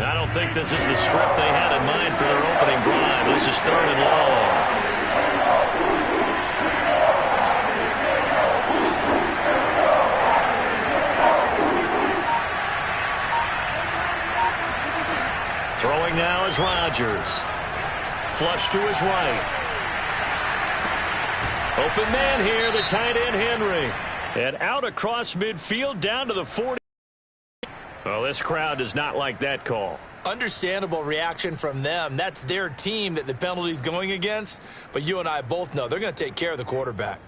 I don't think this is the script they had in mind for their opening drive. This is 3rd and long. Throwing now is Rodgers. Flush to his right. Open man here, the tight end Henry. And out across midfield down to the 40. Well, this crowd does not like that call. Understandable reaction from them. That's their team that the penalty's going against. But you and I both know they're going to take care of the quarterback.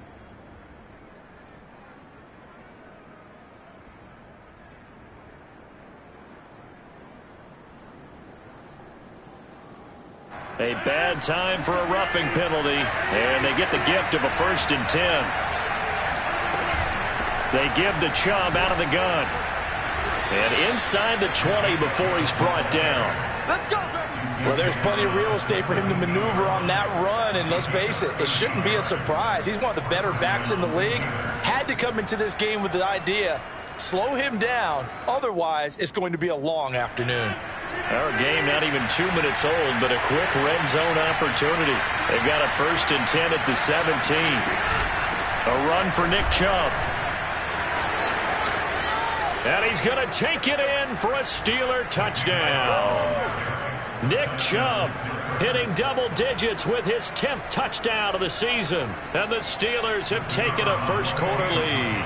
A bad time for a roughing penalty, and they get the gift of a 1st and 10. They give the Chubb out of the gun. And inside the 20 before he's brought down. Let's go. Well, there's plenty of real estate for him to maneuver on that run, and let's face it, it shouldn't be a surprise. He's one of the better backs in the league. Had to come into this game with the idea, slow him down, otherwise it's going to be a long afternoon. Our game not even 2 minutes old, but a quick red zone opportunity. They've got a 1st and 10 at the 17. A run for Nick Chubb. And he's going to take it in for a Steeler touchdown. Nick Chubb hitting double digits with his 10th touchdown of the season. And the Steelers have taken a first-quarter lead.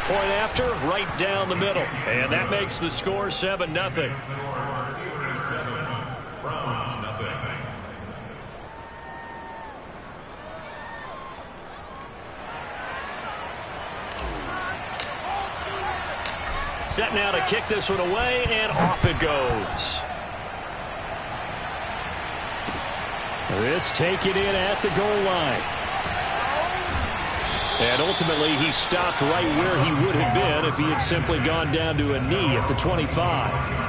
Point after, right down the middle. And that makes the score 7-0. Set now to kick this one away, and off it goes. This taken in at the goal line. And ultimately, he stopped right where he would have been if he had simply gone down to a knee at the 25.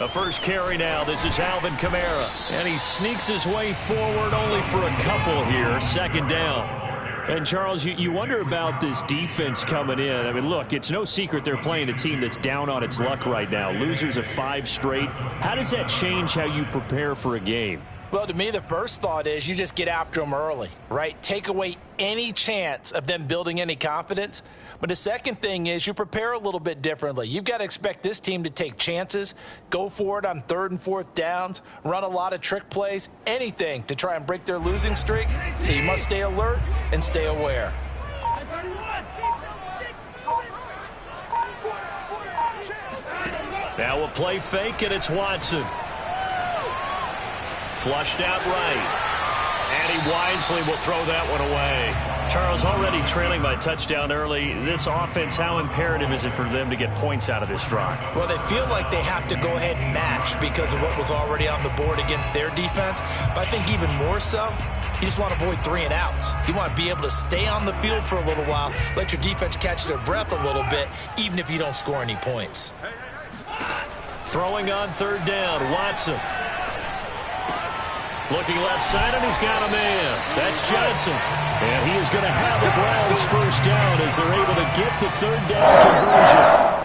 A first carry now. This is Alvin Kamara. And he sneaks his way forward only for a couple here. 2nd down. And, Charles, you wonder about this defense coming in. I mean, look, it's no secret they're playing a team that's down on its luck right now. Losers of 5 straight. How does that change how you prepare for a game? Well, to me, the first thought is you just get after them early, right? Take away any chance of them building any confidence. But the second thing is you prepare a little bit differently. You've got to expect this team to take chances, go for it on 3rd and 4th downs, run a lot of trick plays, anything to try and break their losing streak. So you must stay alert and stay aware. Now a play fake, and it's Watson. Flushed out right. And he wisely will throw that one away. Charles, already trailing by touchdown early. This offense, how imperative is it for them to get points out of this drive? Well, they feel like they have to go ahead and match because of what was already on the board against their defense. But I think even more so, you just want to avoid 3 and outs. You want to be able to stay on the field for a little while, let your defense catch their breath a little bit, even if you don't score any points. Throwing on 3rd down, Watson. Looking left side, and he's got a man. That's Johnson. And he is going to have the Browns first down as they're able to get the 3rd down conversion.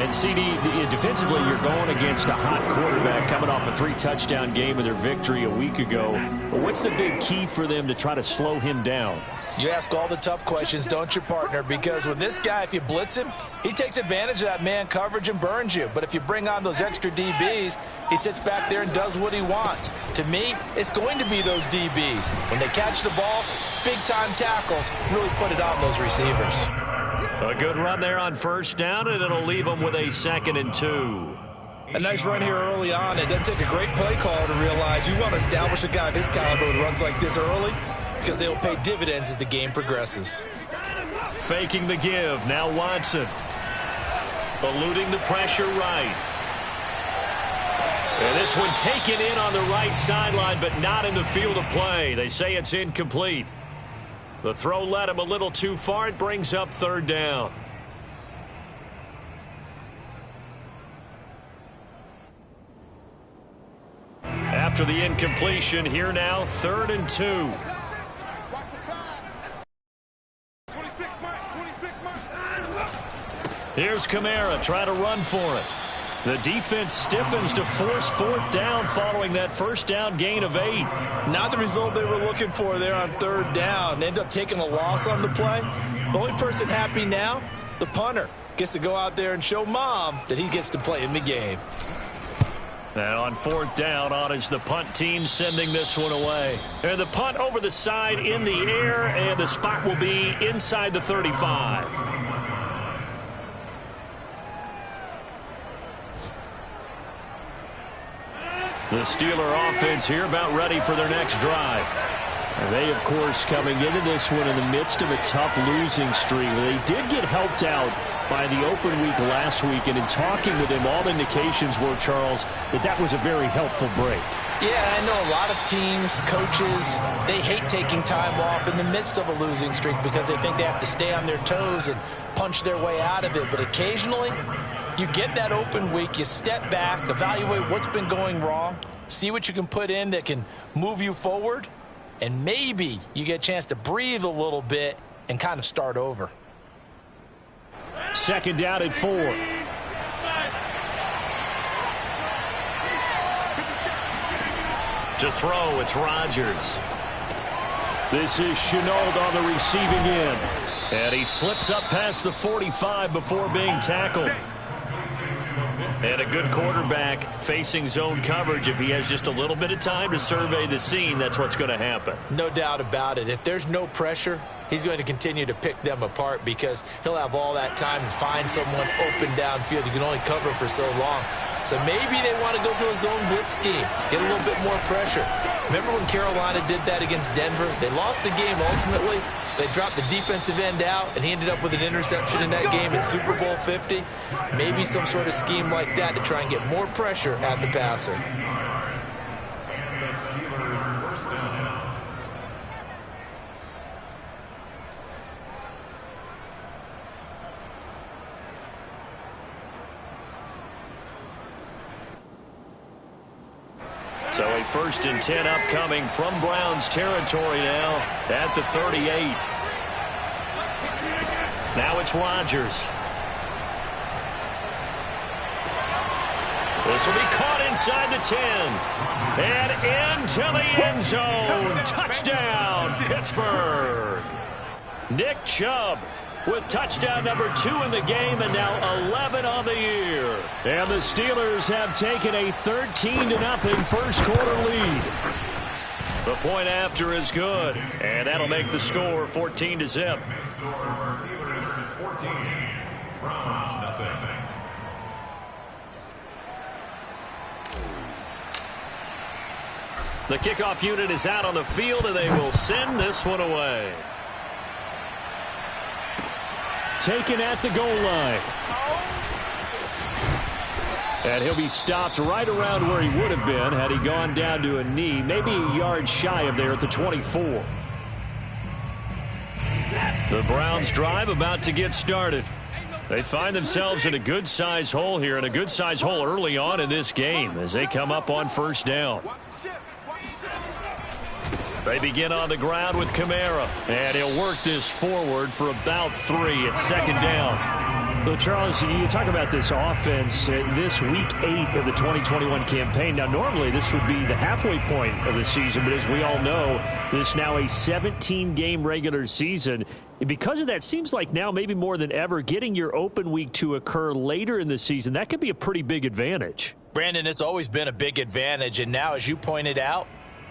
And CD, defensively, you're going against a hot quarterback coming off a 3-touchdown game in their victory a week ago. But what's the big key for them to try to slow him down? You ask all the tough questions, don't you, partner? Because with this guy, if you blitz him, he takes advantage of that man coverage and burns you. But if you bring on those extra DBs, he sits back there and does what he wants. To me, it's going to be those DBs. When they catch the ball, big-time tackles really put it on those receivers. A good run there on first down, and it'll leave them with a 2nd and 2. A nice run here early on. It doesn't take a great play call to realize you want to establish a guy of his caliber with runs like this early because they'll pay dividends as the game progresses. Faking the give. Now Watson. Eluding the pressure right. And this one taken in on the right sideline, but not in the field of play. They say it's incomplete. The throw led him a little too far. It brings up 3rd down. After the incompletion, here now, 3rd and 2. Here's Kamara, try to run for it. The defense stiffens to force 4th down following that first down gain of 8. Not the result they were looking for there on 3rd down. They end up taking a loss on the play. The only person happy now, the punter, gets to go out there and show mom that he gets to play in the game. And on 4th down, on is the punt team sending this one away. And the punt over the side in the air, and the spot will be inside the 35. The Steeler offense here about ready for their next drive. And they, of course, coming into this one in the midst of a tough losing streak. They did get helped out by the open week last week, and in talking with him, all indications were, Charles, that was a very helpful break. Yeah, I know a lot of teams, coaches, they hate taking time off in the midst of a losing streak because they think they have to stay on their toes and punch their way out of it. But occasionally, you get that open week, you step back, evaluate what's been going wrong, see what you can put in that can move you forward, and maybe you get a chance to breathe a little bit and kind of start over. 2nd down and 4. To throw, it's Rodgers. This is Chenault on the receiving end. And he slips up past the 45 before being tackled. And a good quarterback facing zone coverage. If he has just a little bit of time to survey the scene, that's what's going to happen. No doubt about it. If there's no pressure, he's going to continue to pick them apart because he'll have all that time to find someone open downfield. You can only cover for so long. So maybe they want to go to a zone blitz scheme, get a little bit more pressure. Remember when Carolina did that against Denver? They lost the game ultimately. They dropped the defensive end out, and he ended up with an interception in that game in Super Bowl 50. Maybe some sort of scheme like that to try and get more pressure at the passer. So a 1st and 10 upcoming from Browns territory now at the 38. Now it's Rodgers. This will be caught inside the 10. And into the end zone. Touchdown, Pittsburgh. Nick Chubb with touchdown number 2 in the game, and now 11 on the year. And the Steelers have taken a 13-0 first quarter lead. The point after is good, and that'll make the score 14-0. Steelers 14, Browns 0. The kickoff unit is out on the field, and they will send this one away. Taken at the goal line. And he'll be stopped right around where he would have been had he gone down to a knee, maybe a yard shy of there at the 24. The Browns drive about to get started. They find themselves in a good-sized hole here, and a good-sized hole early on in this game as they come up on first down. They begin on the ground with Kamara, and he'll work this forward for about 3 at 2nd down. Well, Charles, you talk about this offense this week 8 of the 2021 campaign. Now, normally this would be the halfway point of the season, but as we all know, this now a 17-game regular season. Because of that, seems like now maybe more than ever, getting your open week to occur later in the season, that could be a pretty big advantage. Brandon, it's always been a big advantage, and now, as you pointed out,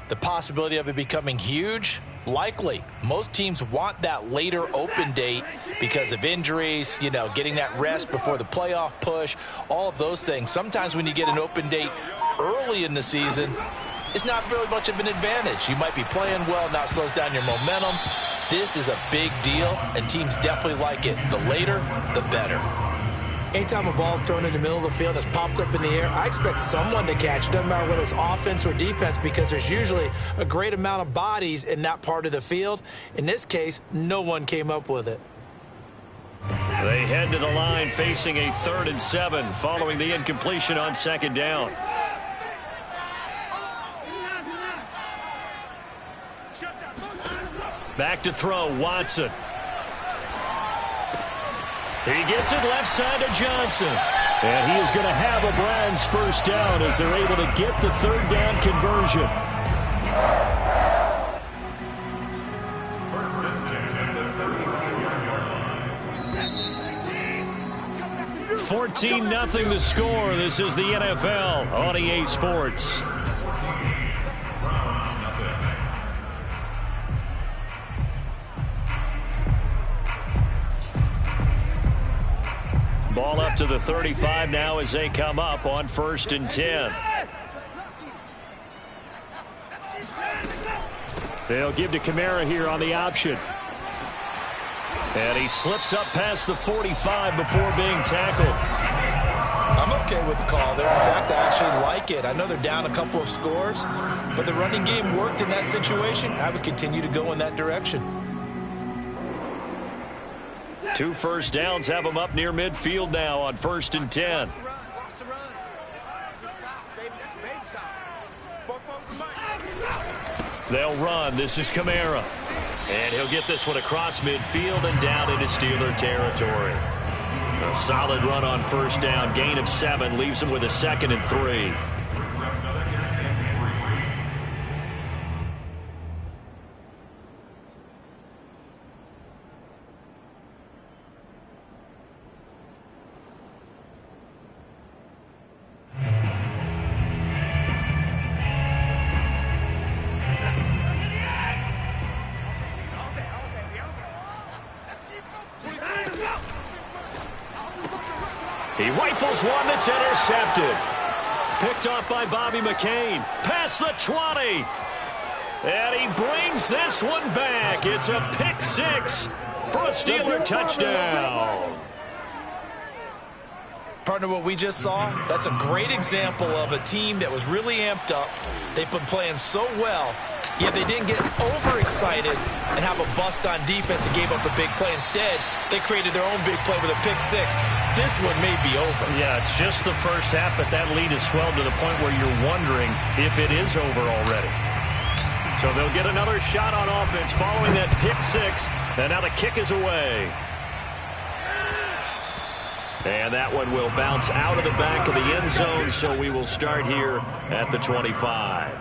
the possibility of it becoming huge, Likely. Most teams want that later open date because of injuries, you know, getting that rest before the playoff push, all of those things. Sometimes when you get an open date early in the season, it's not really much of an advantage. You might be playing well, now it slows down your momentum. This is a big deal, and teams definitely like it. The later, the better. Anytime a ball's thrown in the middle of the field that's popped up in the air, I expect someone to catch it. Doesn't matter whether it's offense or defense, because there's usually a great amount of bodies in that part of the field. In this case, no one came up with it. They head to the line facing a 3rd and 7 following the incompletion on 2nd down. Back to throw, Watson. He gets it left side to Johnson. And he is going to have a Browns first down as they're able to get the 3rd down conversion. First and 10 at the 35-yard line. 14-0 the score. This is the NFL on EA Sports. Browns, nothing. Ball up to the 35 now as they come up on 1st and 10. They'll give to Kamara here on the option. And he slips up past the 45 before being tackled. I'm okay with the call there. In fact, I actually like it. I know they're down a couple of scores, but the running game worked in that situation. I would continue to go in that direction. 2 first downs have them up near midfield now on 1st and 10. They'll run. This is Kamara. And he'll get this one across midfield and down into Steeler territory. A solid run on 1st down. Gain of 7 leaves him with a 2nd and 3. He rifles one that's intercepted. Picked off by Bobby McCain. Past the 20. And he brings this one back. It's a pick 6 for a Steeler touchdown. Partner, what we just saw, that's a great example of a team that was really amped up. They've been playing so well, yet they didn't get overexcited and have a bust on defense and gave up a big play. Instead, they created their own big play with a pick 6. This one may be over. Yeah, it's just the first half, but that lead has swelled to the point where you're wondering if it is over already. So they'll get another shot on offense following that pick 6, and now the kick is away. And that one will bounce out of the back of the end zone, so we will start here at the 25.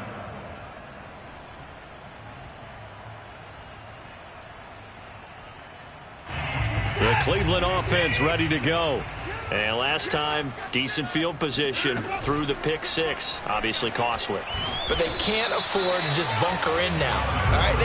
The Cleveland offense ready to go. And last time, decent field position through the pick 6. Obviously costly. But they can't afford to just bunker in now. All right,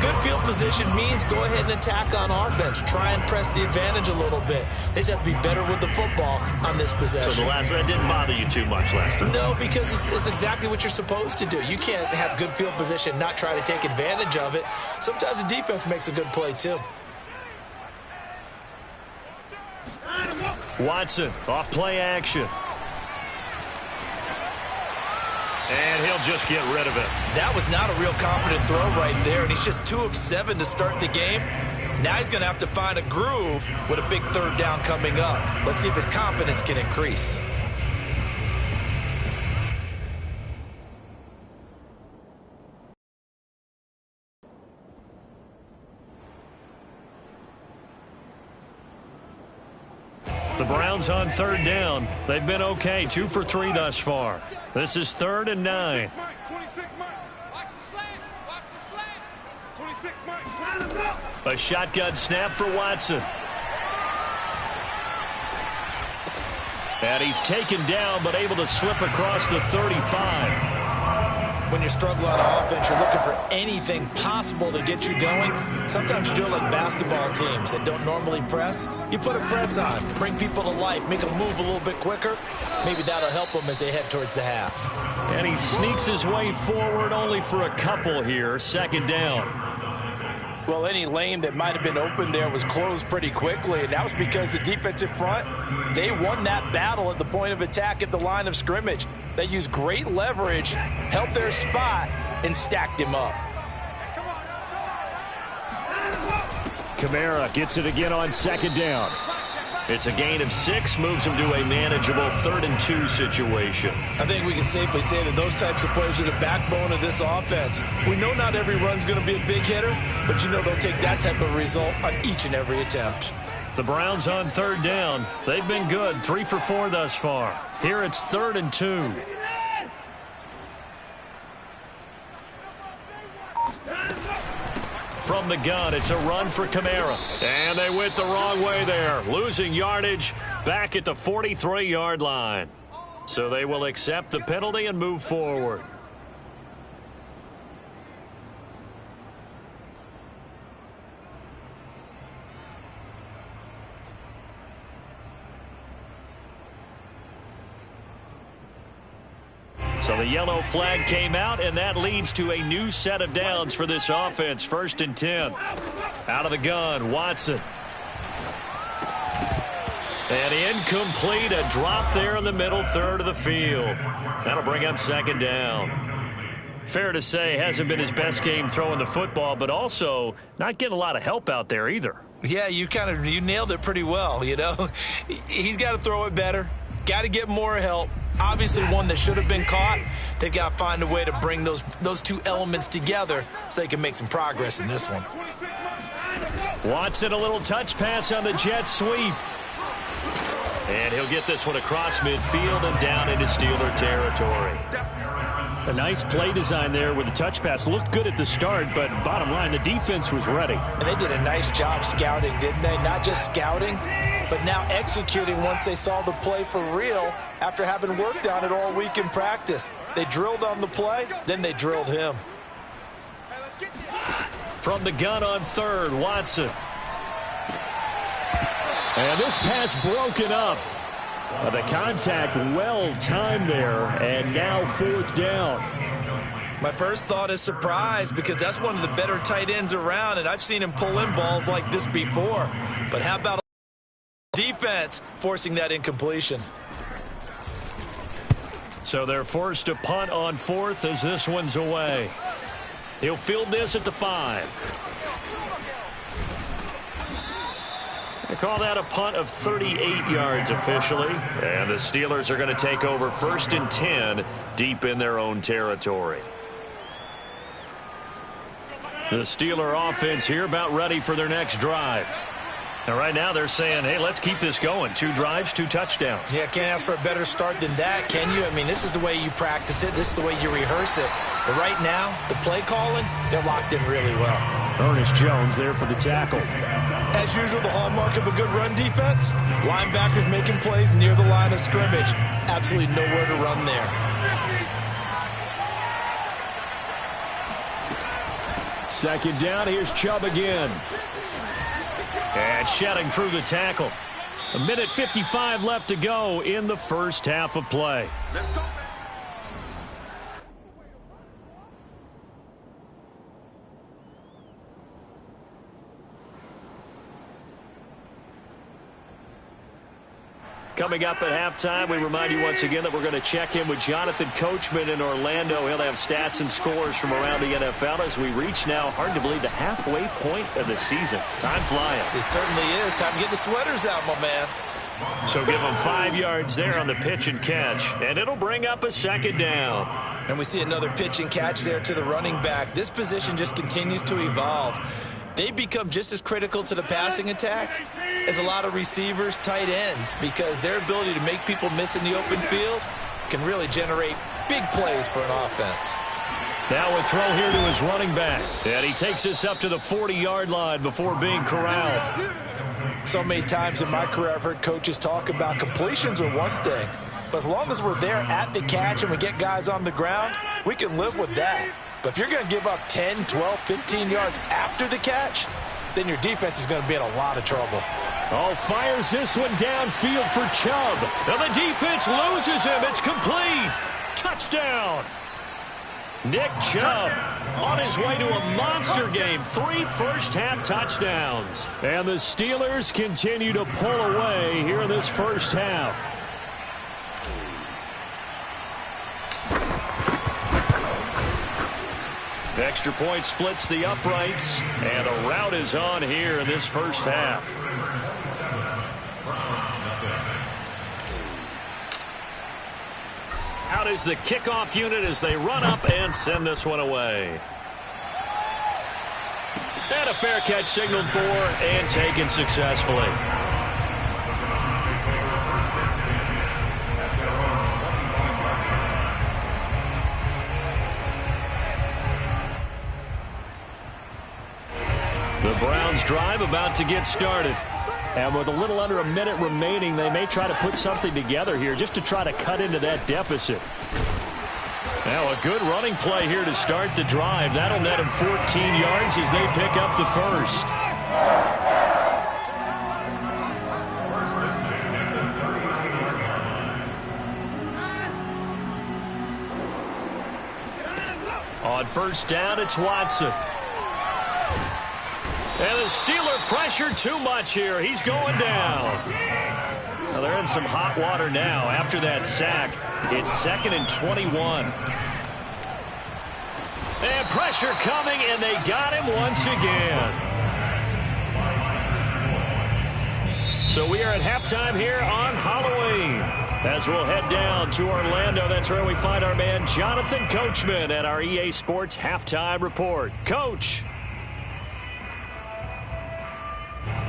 good field position means go ahead and attack on offense. Try and press the advantage a little bit. They just have to be better with the football on this possession. So the last one didn't bother you too much last time? No, because it's exactly what you're supposed to do. You can't have good field position, not try to take advantage of it. Sometimes the defense makes a good play too. Watson off play action. And he'll just get rid of it. That was not a real confident throw right there, and he's just 2 of 7 to start the game. Now he's going to have to find a groove with a big 3rd down coming up. Let's see if his confidence can increase. The Browns on 3rd down. They've been okay. 2 for 3 thus far. This is 3rd and 9. A shotgun snap for Watson. And he's taken down but able to slip across the 35. when you're struggling on offense, you're looking for anything possible to get you going. Sometimes you do it like basketball teams that don't normally press. You put a press on, bring people to life, make them move a little bit quicker. Maybe that'll help them as they head towards the half. And he sneaks his way forward only for a couple here. 2nd down. Well, any lane that might have been open there was closed pretty quickly, and that was because the defensive front, they won that battle at the point of attack at the line of scrimmage. They used great leverage, held their spot, and stacked him up. Kamara gets it again on 2nd down. It's a gain of 6, moves him to a manageable 3rd and 2 situation. I think we can safely say that those types of plays are the backbone of this offense. We know not every run's going to be a big hitter, but you know they'll take that type of result on each and every attempt. The Browns on 3rd down. They've been good, 3 for 4 thus far. Here it's 3rd and 2. From the gun, it's a run for Kamara. And they went the wrong way there, losing yardage back at the 43-yard line. So they will accept the penalty and move forward. So the yellow flag came out, and that leads to a new set of downs for this offense. 1st and 10. Out of the gun, Watson. And incomplete, a drop there in the middle third of the field. That'll bring up 2nd down. Fair to say, hasn't been his best game throwing the football, but also not getting a lot of help out there either. Yeah, you nailed it pretty well, you know. He's got to throw it better, got to get more help. Obviously one that should have been caught. They've got to find a way to bring those two elements together so they can make some progress in this one. Watson, a little touch pass on the jet sweep. And he'll get this one across midfield and down into Steeler territory. A nice play design there with the touch pass. Looked good at the start, but bottom line, the defense was ready. And they did a nice job scouting, didn't they? Not just scouting, but now executing once they saw the play for real after having worked on it all week in practice. They drilled on the play, then they drilled him. From the gun on 3rd, Watson. And this pass broken up. The contact well timed there, and now 4th down. My first thought is surprise, because that's one of the better tight ends around, and I've seen him pull in balls like this before. But how about defense forcing that incompletion? So they're forced to punt on 4th as this one's away. He'll field this at the 5. They call that a punt of 38 yards officially. And the Steelers are going to take over 1st and 10 deep in their own territory. The Steeler offense here about ready for their next drive. And right now they're saying, hey, let's keep this going. 2 drives, 2 touchdowns. Yeah, can't ask for a better start than that, can you? I mean, this is the way you practice it. This is the way you rehearse it. But right now, the play calling, they're locked in really well. Ernest Jones there for the tackle. As usual, the hallmark of a good run defense, linebackers making plays near the line of scrimmage. Absolutely nowhere to run there. Second down, here's Chubb again. And shedding through the tackle. 1:55 left to go in the first half of play. Coming up at halftime, we remind you once again that we're going to check in with Jonathan Coachman in Orlando. He'll have stats and scores from around the NFL as we reach now, hard to believe, the halfway point of the season. Time flying. It certainly is. Time to get the sweaters out, my man. So give him 5 yards there on the pitch and catch, and it'll bring up a 2nd down. And we see another pitch and catch there to the running back. This position just continues to evolve. They become just as critical to the passing attack as a lot of receivers, tight ends, because their ability to make people miss in the open field can really generate big plays for an offense. Now a throw here to his running back. And he takes this up to the 40-yard line before being corralled. So many times in my career I've heard coaches talk about completions are one thing, but as long as we're there at the catch and we get guys on the ground, we can live with that. But if you're going to give up 10, 12, 15 yards after the catch, then your defense is going to be in a lot of trouble. Oh, fires this one downfield for Chubb. And the defense loses him. It's complete. Touchdown. Nick Chubb on his way to a monster game. 3 first-half touchdowns. And the Steelers continue to pull away here in this first half. Extra point splits the uprights, and a rout is on here in this first half. Out is the kickoff unit as they run up and send this one away. And a fair catch signaled for and taken successfully. The Browns drive about to get started. And with a little under a minute remaining, they may try to put something together here just to try to cut into that deficit. Now a good running play here to start the drive. That'll net them 14 yards as they pick up the first. On first down, it's Watson. And the Steeler pressure too much here. He's going down. Well, they're in some hot water now. After that sack, it's 2nd and 21. And pressure coming, and they got him once again. So we are at halftime here on Halloween. As we'll head down to Orlando, that's where we find our man Jonathan Coachman at our EA Sports Halftime Report. Coach.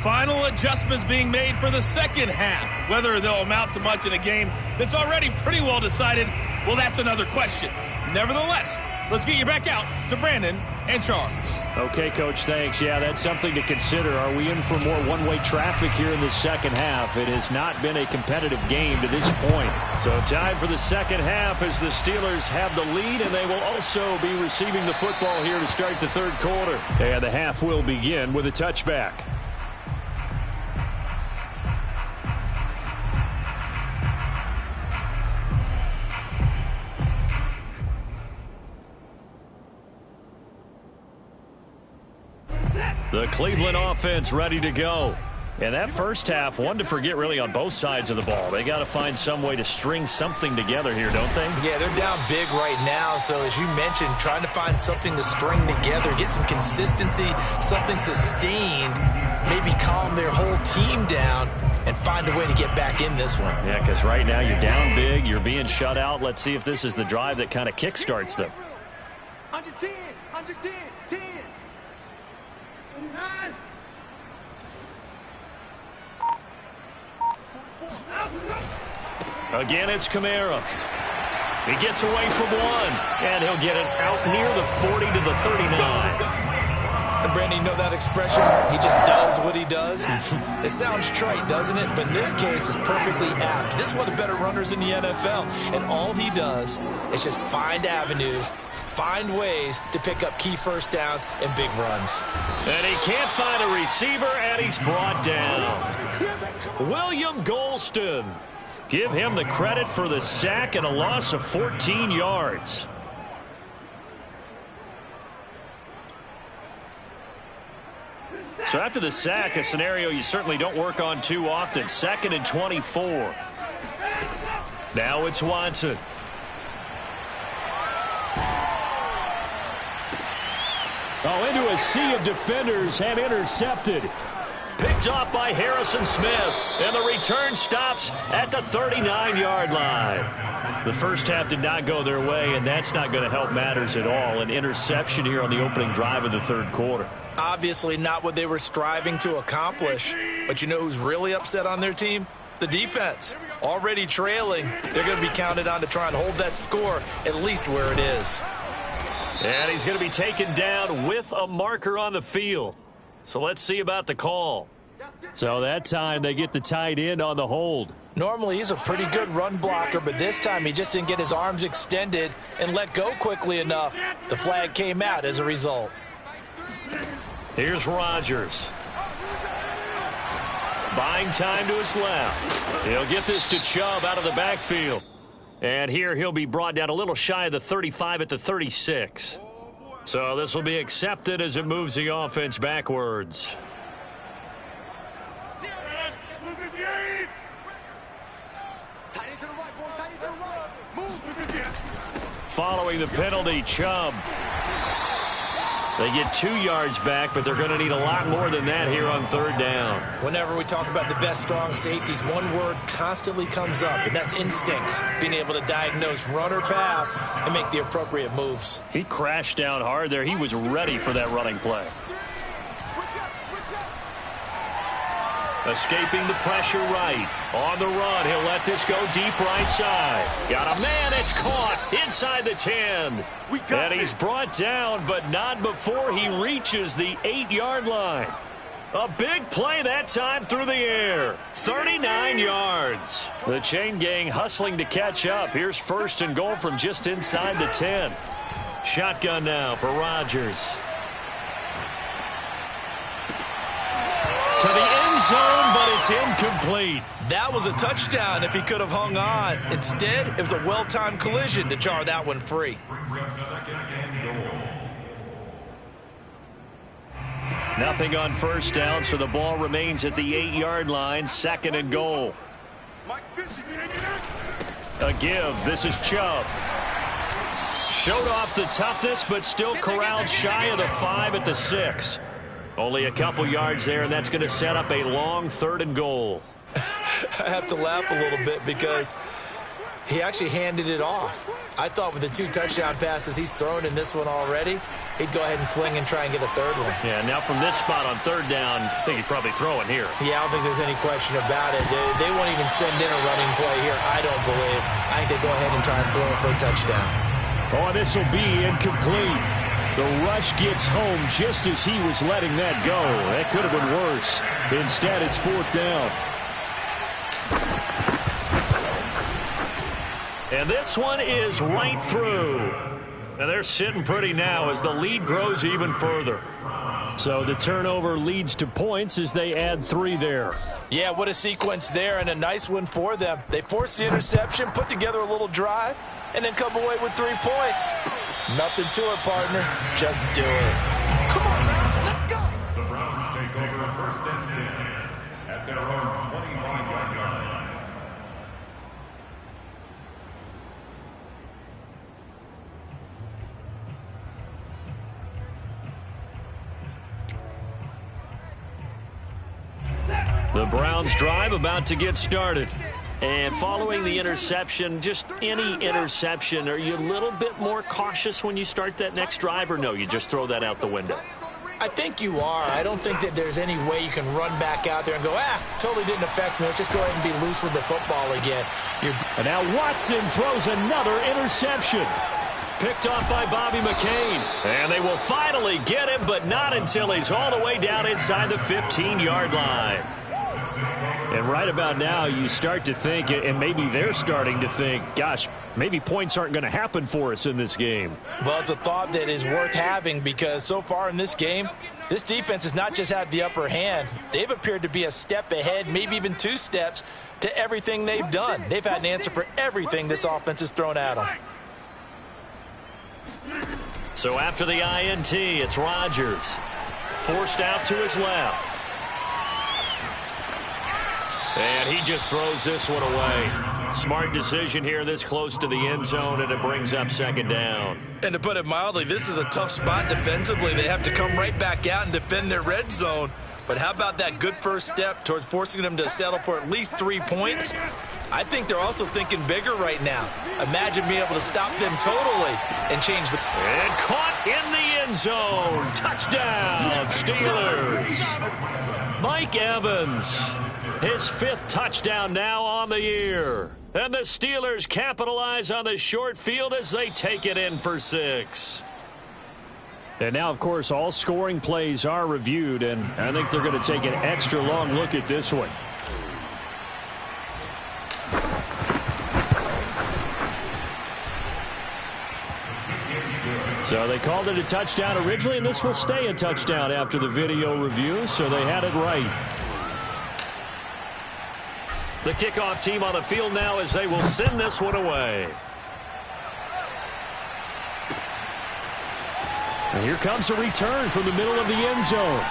Final adjustments being made for the second half. Whether they'll amount to much in a game that's already pretty well decided, well, that's another question. Nevertheless, let's get you back out to Brandon and Charles. Okay, Coach, thanks. Yeah, that's something to consider. Are we in for more one-way traffic here in the second half? It has not been a competitive game to this point. So time for the second half as the Steelers have the lead, and they will also be receiving the football here to start the third quarter. And the half will begin with a touchback. The Cleveland offense ready to go. And that first half, one to forget really on both sides of the ball. They got to find some way to string something together here, don't they? Yeah, they're down big right now. So as you mentioned, trying to find something to string together, get some consistency, something sustained, maybe calm their whole team down and find a way to get back in this one. Yeah, because right now you're down big, you're being shut out. Let's see if this is the drive that kind of kickstarts them. Under 10, 10. Again, it's Kamara. He gets away from one, and he'll get it out near the 40 to the 39. And Brandon, you know that expression, he just does what he does? It sounds trite, doesn't it? But in this case, it's perfectly apt. This is one of the better runners in the NFL, and all he does is just find avenues, find ways to pick up key first downs and big runs. And he can't find a receiver, and he's brought down. William Golston. Give him the credit for the sack and a loss of 14 yards. So after the sack, a scenario you certainly don't work on too often. 2nd and 24. Now it's Watson. Oh, into a sea of defenders and intercepted. Picked off by Harrison Smith, and the return stops at the 39-yard line. The first half did not go their way, and that's not going to help matters at all. An interception here on the opening drive of the third quarter. Obviously not what they were striving to accomplish, but you know who's really upset on their team? The defense. Already trailing, they're going to be counted on to try and hold that score at least where it is. And he's going to be taken down with a marker on the field. So let's see about the call. So that time they get the tight end on the hold. Normally, he's a pretty good run blocker, but this time he just didn't get his arms extended and let go quickly enough. The flag came out as a result. Here's Rodgers. Buying time to his left. He'll get this to Chubb out of the backfield. And here he'll be brought down a little shy of the 35 at the 36. So this will be accepted as it moves the offense backwards. Following the penalty, Chubb. They get 2 yards back, but they're going to need a lot more than that here on third down. Whenever we talk about the best strong safeties, one word constantly comes up, and that's instincts. Being able to diagnose run or pass and make the appropriate moves. He crashed down hard there. He was ready for that running play. Escaping the pressure right. On the run, he'll let this go deep right side. Got a man, it's caught inside the 10. And he's brought down, but not before he reaches the 8-yard line. A big play that time through the air. 39 yards. The chain gang hustling to catch up. Here's first and goal from just inside the 10. Shotgun now for Rodgers. To the end zone, but it's incomplete. That was a touchdown if he could have hung on. Instead, it was a well-timed collision to jar that one free. Nothing on first down, so the ball remains at the 8-yard line. Second and goal. A give. This is Chubb. Showed off the toughness, but still corralled shy of the 5 at the 6. Only a couple yards there, and that's going to set up a long third and goal. I have to laugh a little bit because he actually handed it off. I thought with the 2 touchdown passes he's thrown in this one already, he'd go ahead and fling and try and get a third one. Yeah, now from this spot on third down, I think he'd probably throw it here. Yeah, I don't think there's any question about it. They won't even send in a running play here, I don't believe. I think they go ahead and try and throw it for a touchdown. Oh, this will be incomplete. The rush gets home just as he was letting that go. That could have been worse. Instead, it's fourth down. And this one is right through. And they're sitting pretty now as the lead grows even further. So the turnover leads to points as they add 3 there. Yeah, what a sequence there, and a nice one for them. They forced the interception, put together a little drive, and then come away with 3 points. Nothing to it, partner. Just do it. Come on now, let's go. The Browns take over first and 10 at their own 25-yard line. The Browns drive about to get started. And following the interception, just any interception, are you a little bit more cautious when you start that next drive, or no, you just throw that out the window? I think you are. I don't think that there's any way you can run back out there and go, totally didn't affect me. Let's just go ahead and be loose with the football again. And now Watson throws another interception. Picked off by Bobby McCain. And they will finally get him, but not until he's all the way down inside the 15-yard line. And right about now, you start to think, and maybe they're starting to think, gosh, maybe points aren't going to happen for us in this game. Well, it's a thought that is worth having because so far in this game, this defense has not just had the upper hand. They've appeared to be a step ahead, maybe even 2 steps, to everything they've done. They've had an answer for everything this offense has thrown at them. So after the INT, it's Rodgers. Forced out to his left. And he just throws this one away. Smart decision here this close to the end zone, and it brings up second down. And to put it mildly, this is a tough spot defensively. They have to come right back out and defend their red zone. But how about that good first step towards forcing them to settle for at least 3 points? I think they're also thinking bigger right now. Imagine being able to stop them totally and change the... And caught in the end zone. Touchdown, Steelers. Mike Evans, his 5th touchdown now on the year. And the Steelers capitalize on the short field as they take it in for 6. And now, of course, all scoring plays are reviewed, and I think they're going to take an extra long look at this one. So they called it a touchdown originally, and this will stay a touchdown after the video review, so they had it right. The kickoff team on the field now as they will send this one away. And here comes a return from the middle of the end zone.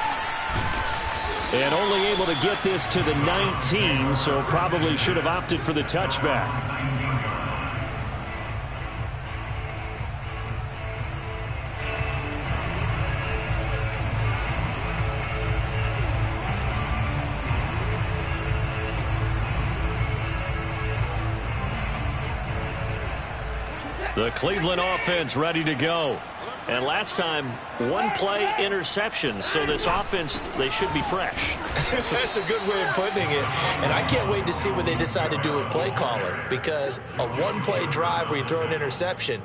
And only able to get this to the 19, so probably should have opted for the touchback. The Cleveland offense ready to go. And last time, one play interception. So this offense, they should be fresh. That's a good way of putting it. And I can't wait to see what they decide to do with play calling, because a one-play drive where you throw an interception,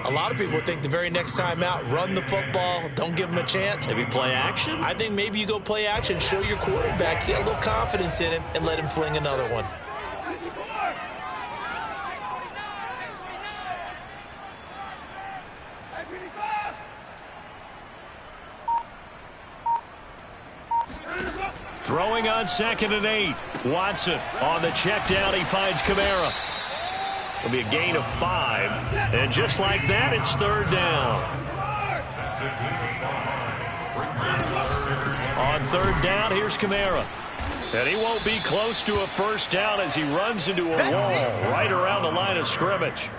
a lot of people think the very next time out, run the football, don't give them a chance. Maybe play action? I think maybe you go play action, show your quarterback, get a little confidence in him, and let him fling another one. Throwing on 2nd and 8. Watson on the check down. He finds Kamara. It'll be a gain of 5. And just like that, it's 3rd down. On 3rd down, here's Kamara. And he won't be close to a first down as he runs into a wall right around the line of scrimmage.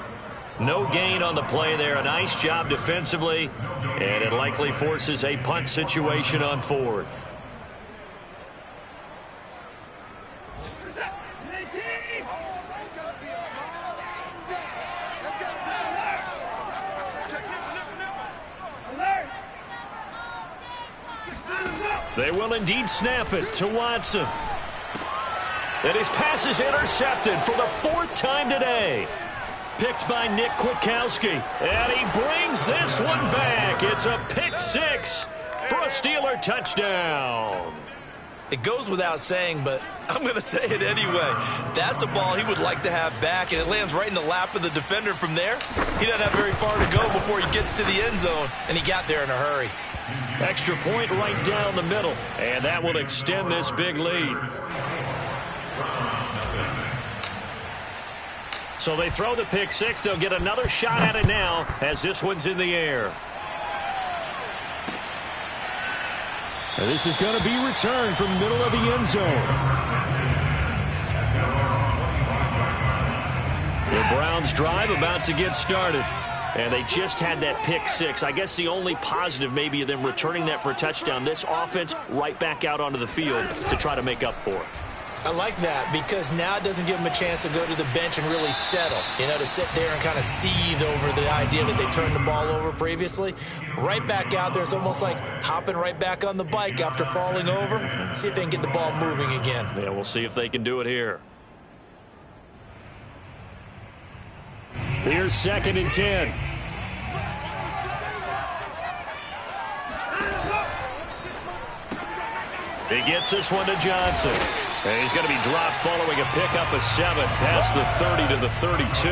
No gain on the play there. A nice job defensively. And it likely forces a punt situation on 4th. They will indeed snap it to Watson. And his pass is intercepted for the 4th time today. Picked by Nick Kwiatkowski. And he brings this one back. It's a pick 6 for a Steeler touchdown. It goes without saying, but I'm going to say it anyway. That's a ball he would like to have back, and it lands right in the lap of the defender from there. He doesn't have very far to go before he gets to the end zone, and he got there in a hurry. Extra point right down the middle, and that will extend this big lead. So they throw the pick 6. They'll get another shot at it now as this one's in the air. And this is going to be returned from the middle of the end zone. The Browns drive about to get started. And they just had that pick 6. I guess the only positive maybe of them returning that for a touchdown. This offense right back out onto the field to try to make up for it. I like that, because now it doesn't give them a chance to go to the bench and really settle, to sit there and kind of seethe over the idea that they turned the ball over previously. Right back out there, it's almost like hopping right back on the bike after falling over. See if they can get the ball moving again. Yeah, we'll see if they can do it here. Here's 2nd and 10. He gets this one to Johnson. And he's going to be dropped following a pickup of 7 past the 30 to the 32.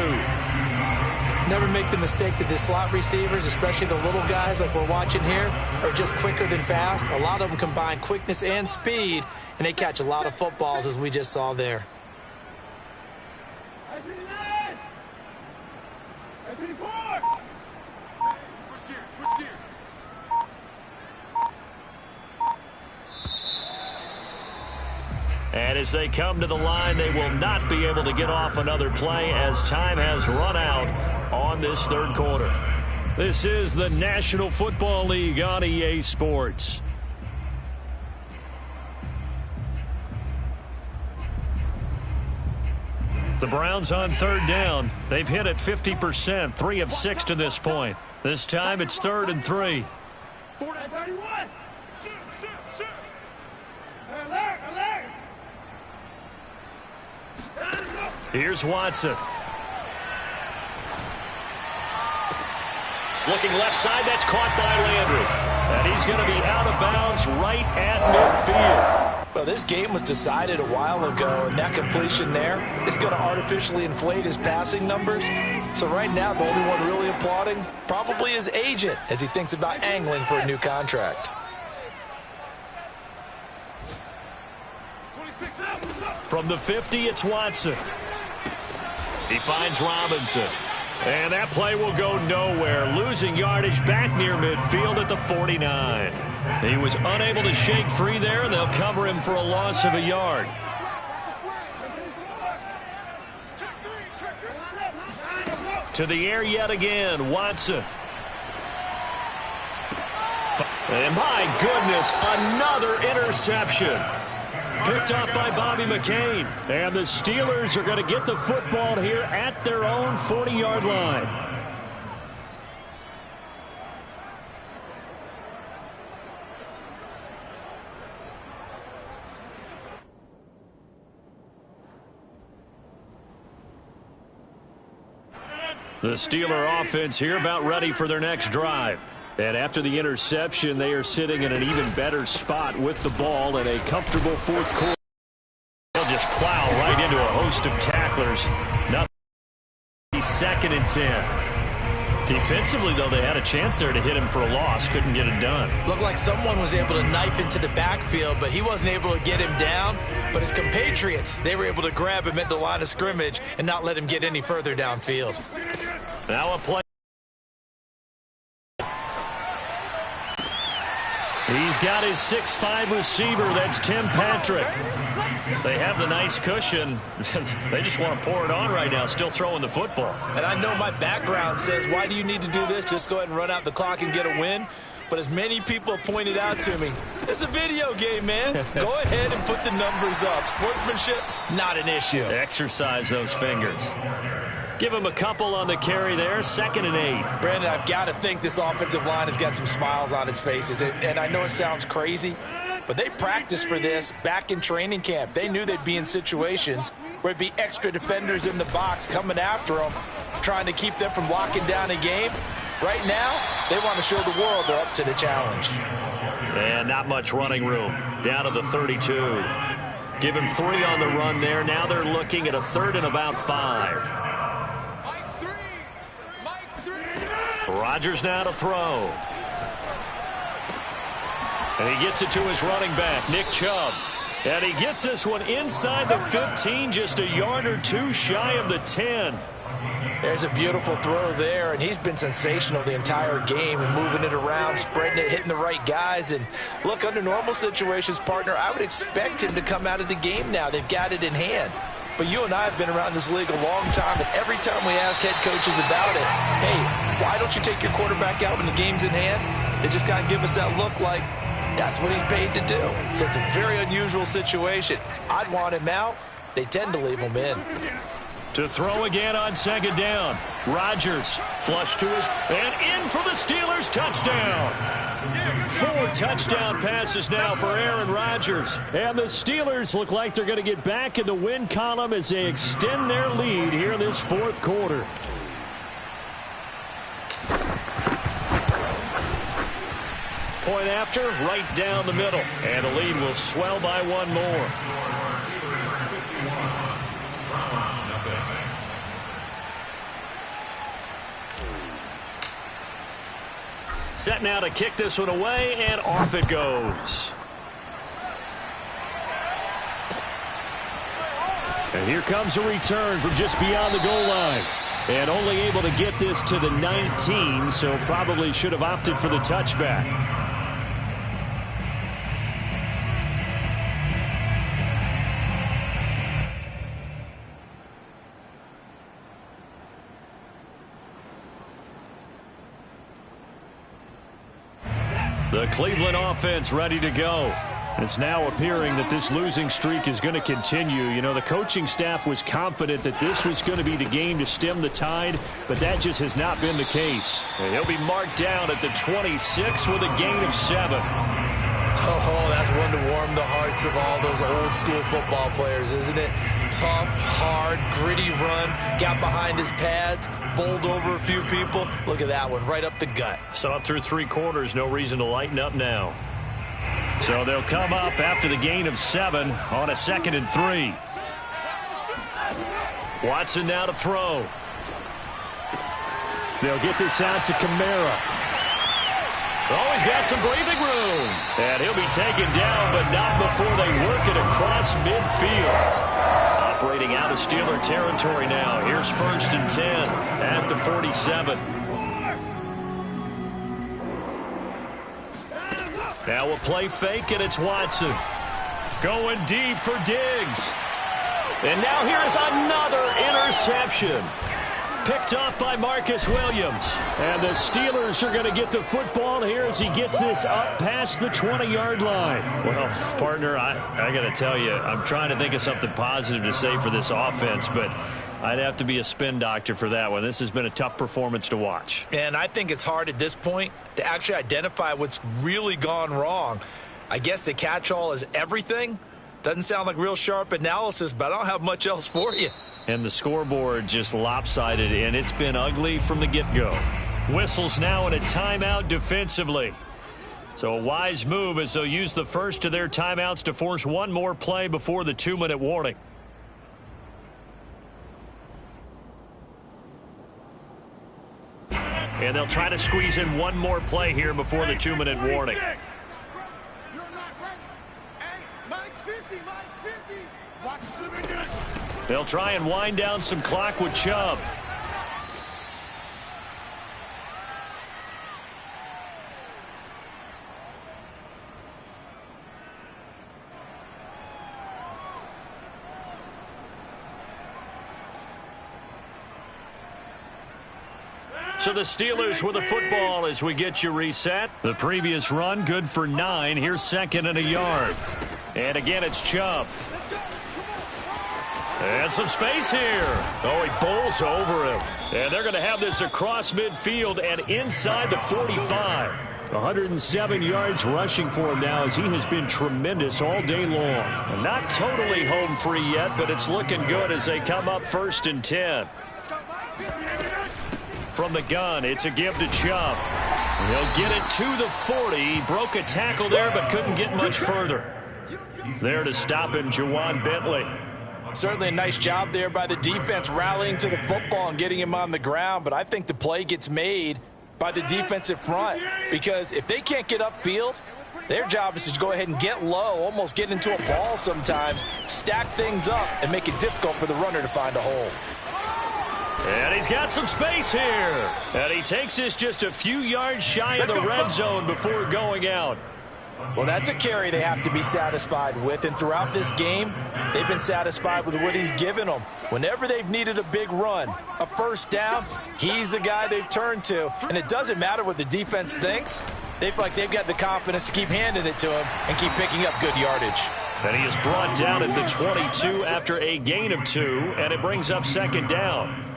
Never make the mistake that the slot receivers, especially the little guys like we're watching here, are just quicker than fast. A lot of them combine quickness and speed, and they catch a lot of footballs, as we just saw there. And as they come to the line, they will not be able to get off another play as time has run out on this 3rd quarter. This is the National Football League on EA Sports. The Browns on 3rd down. They've hit it 50%, 3 of 6 to this point. This time it's 3rd and 3. 31. Shoot. Alert. Here's Watson. Looking left side, that's caught by Landry. And he's going to be out of bounds right at midfield. Well, this game was decided a while ago, and that completion there is going to artificially inflate his passing numbers. So right now, the only one really applauding probably his agent as he thinks about angling for a new contract. From the 50, it's Watson. He finds Robinson. And that play will go nowhere. Losing yardage back near midfield at the 49. He was unable to shake free there, and they'll cover him for a loss of a yard. To the air yet again, Watson. And my goodness, another interception. Picked off by Bobby McCain. And the Steelers are going to get the football here at their own 40-yard line. The Steeler offense here about ready for their next drive. And after the interception, they are sitting in an even better spot with the ball in a comfortable fourth quarter. They'll just plow right into a host of tacklers. Nothing. 2nd and 10. Defensively, though, they had a chance there to hit him for a loss. Couldn't get it done. Looked like someone was able to knife into the backfield, but he wasn't able to get him down. But his compatriots, they were able to grab him at the line of scrimmage and not let him get any further downfield. Now a play. He's got his 6'5" receiver. That's Tim Patrick. They have the nice cushion. They just want to pour it on right now, still throwing the football. And I know my background says, why do you need to do this? Just go ahead and run out the clock and get a win. But as many people have pointed out to me, it's a video game, man. Go ahead and put the numbers up. Sportsmanship, not an issue. Exercise those fingers. Give him a couple on the carry there. 2nd and 8. Brandon, I've got to think this offensive line has got some smiles on its faces. And I know it sounds crazy, but they practiced for this back in training camp. They knew they'd be in situations where it'd be extra defenders in the box coming after them, trying to keep them from locking down a game. Right now, they want to show the world they're up to the challenge. And not much running room. Down to the 32. Give him 3 on the run there. Now they're looking at a 3rd and about 5. Rodgers now to throw. And he gets it to his running back, Nick Chubb. And he gets this one inside the 15, just a yard or two shy of the 10. There's a beautiful throw there, and he's been sensational the entire game and moving it around, spreading it, hitting the right guys. And look, under normal situations, partner, I would expect him to come out of the game now. They've got it in hand. But you and I have been around this league a long time, and every time we ask head coaches about it, hey, why don't you take your quarterback out when the game's in hand? They just kind of give us that look like that's what he's paid to do. So it's a very unusual situation. I'd want him out. They tend to leave him in. To throw again on 2nd down. Rodgers flush to his and in for the Steelers touchdown. 4 touchdown passes now for Aaron Rodgers. And the Steelers look like they're going to get back in the win column as they extend their lead here in this 4th quarter. Point after, right down the middle. And the lead will swell by 1 more. Set now to kick this one away, and off it goes. And here comes a return from just beyond the goal line. And only able to get this to the 19, so probably should have opted for the touchback. The Cleveland offense ready to go. It's now appearing that this losing streak is going to continue. You know, the coaching staff was confident that this was going to be the game to stem the tide, but that just has not been the case. And he'll be marked down at the 26 with a gain of 7. Oh, that's one to warm the hearts of all those old school football players, isn't it? Tough, hard, gritty run, got behind his pads, bowled over a few people. Look at that one, right up the gut. So up through 3 quarters, no reason to lighten up now. So they'll come up after the gain of 7 on a 2nd and 3. Watson now to throw. They'll get this out to Kamara. Oh, he's got some breathing room. And he'll be taken down, but not before they work it across midfield. Operating out of Steeler territory now. Here's 1st and 10 at the 47. Now we'll play fake, and it's Watson. Going deep for Diggs. And now here's another interception. Picked off by Marcus Williams. And the Steelers are going to get the football here as he gets this up past the 20-yard line. Well, partner, I got to tell you, I'm trying to think of something positive to say for this offense, but I'd have to be a spin doctor for that one. This has been a tough performance to watch. And I think it's hard at this point to actually identify what's really gone wrong. I guess the catch-all is everything. Doesn't sound like real sharp analysis, but I don't have much else for you. And the scoreboard just lopsided, and it's been ugly from the get-go. Whistles now and a timeout defensively. So a wise move as they'll use the first of their timeouts to force one more play before the 2-minute warning. And they'll try to squeeze in one more play here before the 2-minute warning. They'll try and wind down some clock with Chubb. So the Steelers with the football as we get you reset. The previous run good for 9. Here's 2nd and a yard. And again, it's Chubb. And some space here. Oh, he bowls over him. And they're going to have this across midfield and inside the 45. 107 yards rushing for him now as he has been tremendous all day long. Not totally home free yet, but it's looking good as they come up 1st and 10. From the gun, it's a give to Chubb. He'll get it to the 40. He broke a tackle there, but couldn't get much further. There to stop him, Juwan Bentley. Certainly a nice job there by the defense rallying to the football and getting him on the ground, but I think the play gets made by the defensive front because if they can't get upfield, their job is to go ahead and get low, almost get into a ball sometimes, stack things up, and make it difficult for the runner to find a hole. And he's got some space here. And he takes this just a few yards shy of the red zone before going out. Well, that's a carry they have to be satisfied with, and throughout this game, they've been satisfied with what he's given them. Whenever they've needed a big run, a first down, he's the guy they've turned to, and it doesn't matter what the defense thinks. They feel like they've got the confidence to keep handing it to him and keep picking up good yardage. And he is brought down at the 22 after a gain of 2, and it brings up 2nd down.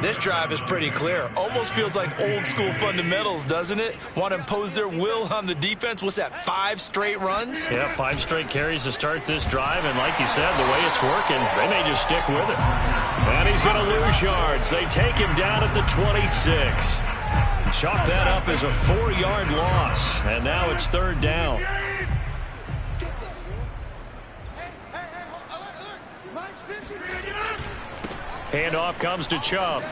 This drive is pretty clear. Almost feels like old school fundamentals, doesn't it? Want to impose their will on the defense. What's that, 5 straight runs? Yeah, 5 straight carries to start this drive. And like you said, the way it's working, they may just stick with it. And he's going to lose yards. They take him down at the 26. Chalk that up as a 4-yard loss. And now it's 3rd down. Handoff comes to Chubb.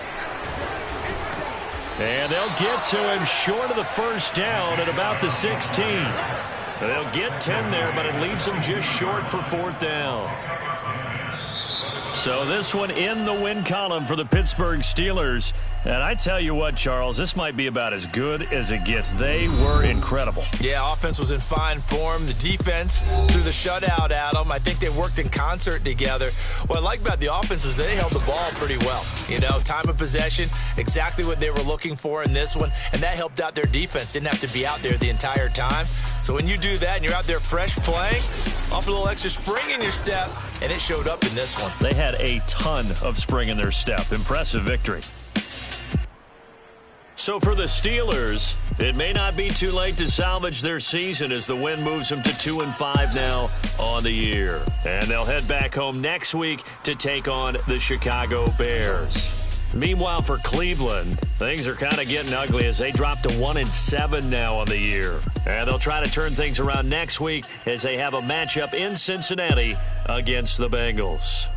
And they'll get to him short of the first down at about the 16. They'll get 10 there, but it leaves them just short for 4th down. So this one in the win column for the Pittsburgh Steelers. And I tell you what, Charles, this might be about as good as it gets. They were incredible. Yeah, offense was in fine form. The defense threw the shutout at them. I think they worked in concert together. What I like about the offense was they held the ball pretty well. You know, time of possession, exactly what they were looking for in this one, and that helped out their defense. Didn't have to be out there the entire time. So when you do that and you're out there fresh playing, off a little extra spring in your step, and it showed up in this one. They had a ton of spring in their step. Impressive victory. So for the Steelers, it may not be too late to salvage their season as the win moves them to 2-5 now on the year. And they'll head back home next week to take on the Chicago Bears. Meanwhile, for Cleveland, things are kind of getting ugly as they drop to 1-7 now on the year. And they'll try to turn things around next week as they have a matchup in Cincinnati against the Bengals.